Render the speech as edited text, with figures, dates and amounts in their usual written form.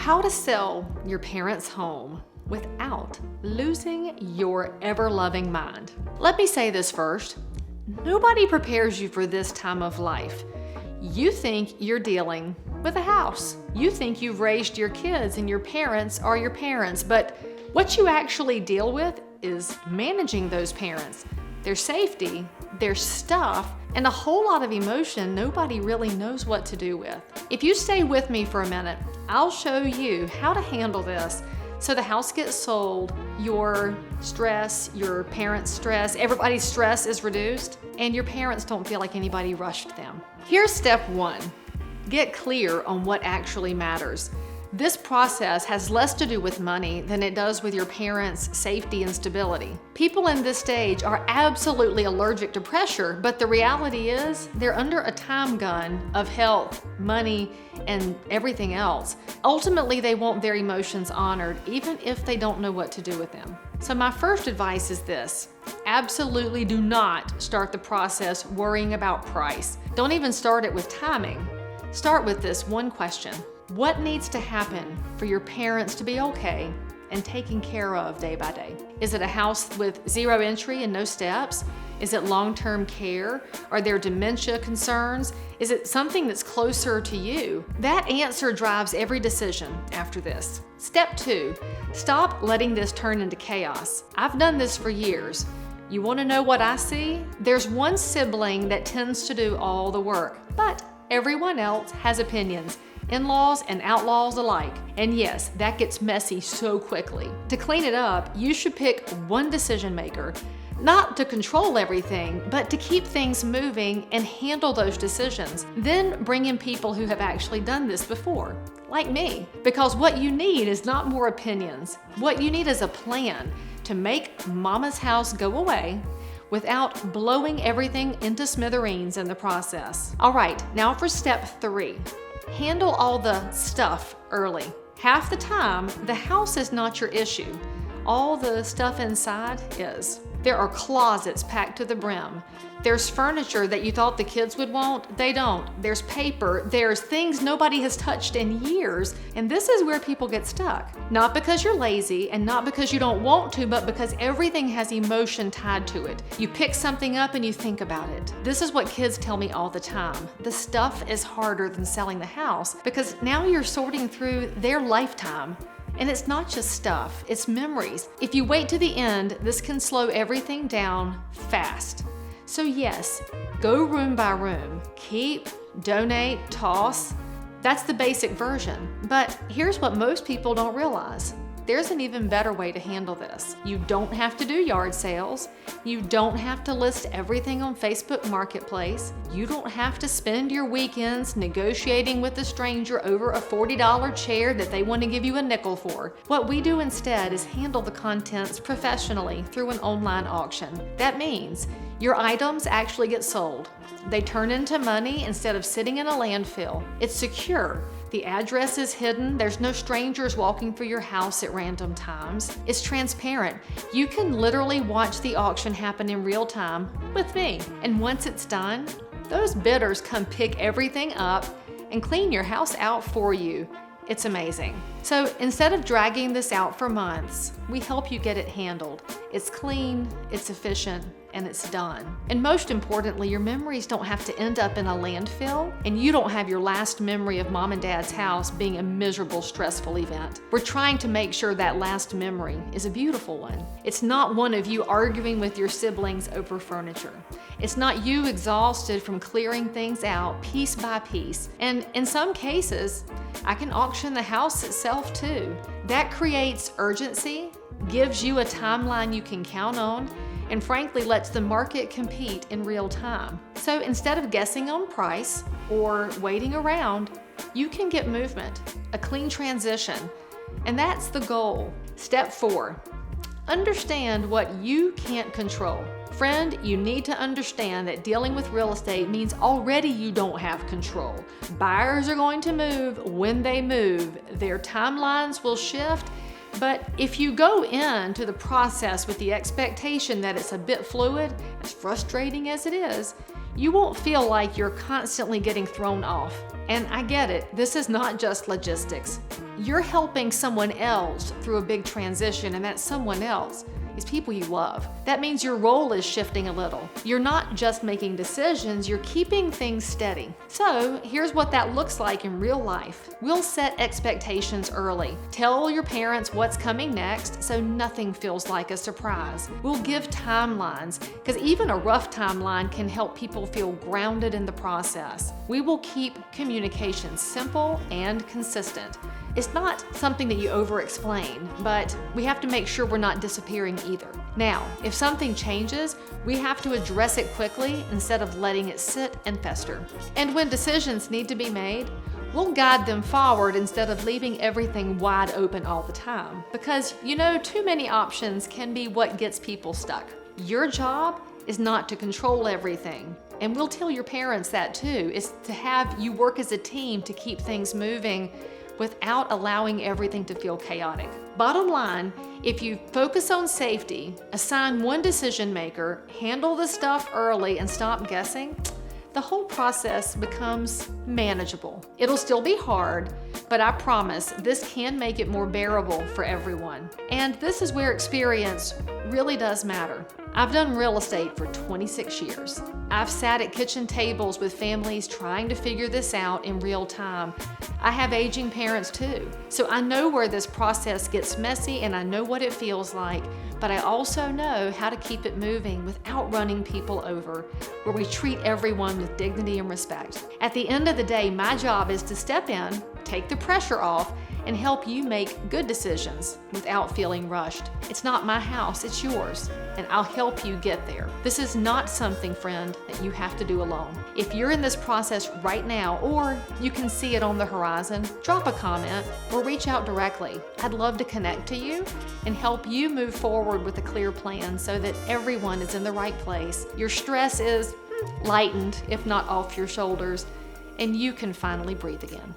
How to sell your parents' home without losing your ever-loving mind. Let me say this first. Nobody prepares you for this time of life. You think you're dealing with a house. You think you've raised your kids and your parents are your parents, but what you actually deal with is managing those parents, their safety, their stuff, and a whole lot of emotion nobody really knows what to do with. If you stay with me for a minute, I'll show you how to handle this so the house gets sold, your stress, your parents' stress, everybody's stress is reduced, and your parents don't feel like anybody rushed them. Here's step one. Get clear on what actually matters. This process has less to do with money than it does with your parents' safety and stability. People in this stage are absolutely allergic to pressure, but the reality is they're under a time gun of health, money, and everything else. Ultimately, they want their emotions honored, even if they don't know what to do with them. So my first advice is this. Absolutely do not start the process worrying about price. Don't even start it with timing. Start with this one question. What needs to happen for your parents to be okay and taken care of day by day? Is it a house with zero entry and no steps? Is it long-term care? Are there dementia concerns? Is it something that's closer to you? That answer drives every decision after this. Step two, stop letting this turn into chaos. I've done this for years. You want to know what I see? There's one sibling that tends to do all the work, but everyone else has opinions. In-laws and outlaws alike. And yes, that gets messy so quickly. To clean it up, you should pick one decision maker, not to control everything, but to keep things moving and handle those decisions. Then bring in people who have actually done this before, like me. Because what you need is not more opinions. What you need is a plan to make mama's house go away without blowing everything into smithereens in the process. All right, now for step three. Handle all the stuff early. Half the time, the house is not your issue. All the stuff inside is. There are closets packed to the brim. There's furniture that you thought the kids would want, they don't. There's paper, there's things nobody has touched in years, and this is where people get stuck. Not because you're lazy and not because you don't want to, but because everything has emotion tied to it. You pick something up and you think about it. This is what kids tell me all the time. The stuff is harder than selling the house because now you're sorting through their lifetime. And it's not just stuff, it's memories. If you wait to the end, this can slow everything down fast. So yes, go room by room. Keep, donate, toss. That's the basic version. But here's what most people don't realize. There's an even better way to handle this. You don't have to do yard sales. You don't have to list everything on Facebook Marketplace. You don't have to spend your weekends negotiating with a stranger over a $40 chair that they want to give you a nickel for. What we do instead is handle the contents professionally through an online auction. That means your items actually get sold. They turn into money instead of sitting in a landfill. It's secure. The address is hidden. There's no strangers walking through your house at random times. It's transparent. You can literally watch the auction happen in real time with me. And once it's done, those bidders come pick everything up and clean your house out for you. It's amazing. So instead of dragging this out for months, we help you get it handled. It's clean, it's efficient, and it's done. And most importantly, your memories don't have to end up in a landfill, and you don't have your last memory of mom and dad's house being a miserable, stressful event. We're trying to make sure that last memory is a beautiful one. It's not one of you arguing with your siblings over furniture. It's not you exhausted from clearing things out piece by piece. And in some cases, I can auction the house itself too. That creates urgency, gives you a timeline you can count on, and frankly lets the market compete in real time. So instead of guessing on price or waiting around, you can get movement, a clean transition, and that's the goal. Step four, understand what you can't control. Friend, you need to understand that dealing with real estate means already you don't have control. Buyers are going to move when they move. Their timelines will shift. But if you go into the process with the expectation that it's a bit fluid, as frustrating as it is, you won't feel like you're constantly getting thrown off. And I get it, this is not just logistics. You're helping someone else through a big transition, and that someone else is people you love. That means your role is shifting a little. You're not just making decisions, you're keeping things steady. So here's what that looks like in real life. We'll set expectations early. Tell your parents what's coming next so nothing feels like a surprise. We'll give timelines, because even a rough timeline can help people feel grounded in the process. We will keep communication simple and consistent. It's not something that you over-explain, but we have to make sure we're not disappearing either. Now, if something changes, we have to address it quickly instead of letting it sit and fester. And when decisions need to be made, we'll guide them forward instead of leaving everything wide open all the time. Because, too many options can be what gets people stuck. Your job is not to control everything. And we'll tell your parents that too, is to have you work as a team to keep things moving without allowing everything to feel chaotic. Bottom line, if you focus on safety, assign one decision maker, handle the stuff early, and stop guessing, the whole process becomes manageable. It'll still be hard, but I promise this can make it more bearable for everyone. And this is where experience really does matter. I've done real estate for 26 years. I've sat at kitchen tables with families trying to figure this out in real time. I have aging parents too, so I know where this process gets messy and I know what it feels like, but I also know how to keep it moving without running people over, where we treat everyone with dignity and respect. At the end of the day, my job is to step in, take the pressure off, and help you make good decisions without feeling rushed. It's not my house, it's yours, and I'll help you get there. This is not something, friend, that you have to do alone. If you're in this process right now, or you can see it on the horizon, drop a comment or reach out directly. I'd love to connect to you and help you move forward with a clear plan so that everyone is in the right place. Your stress is lightened, if not off your shoulders, and you can finally breathe again.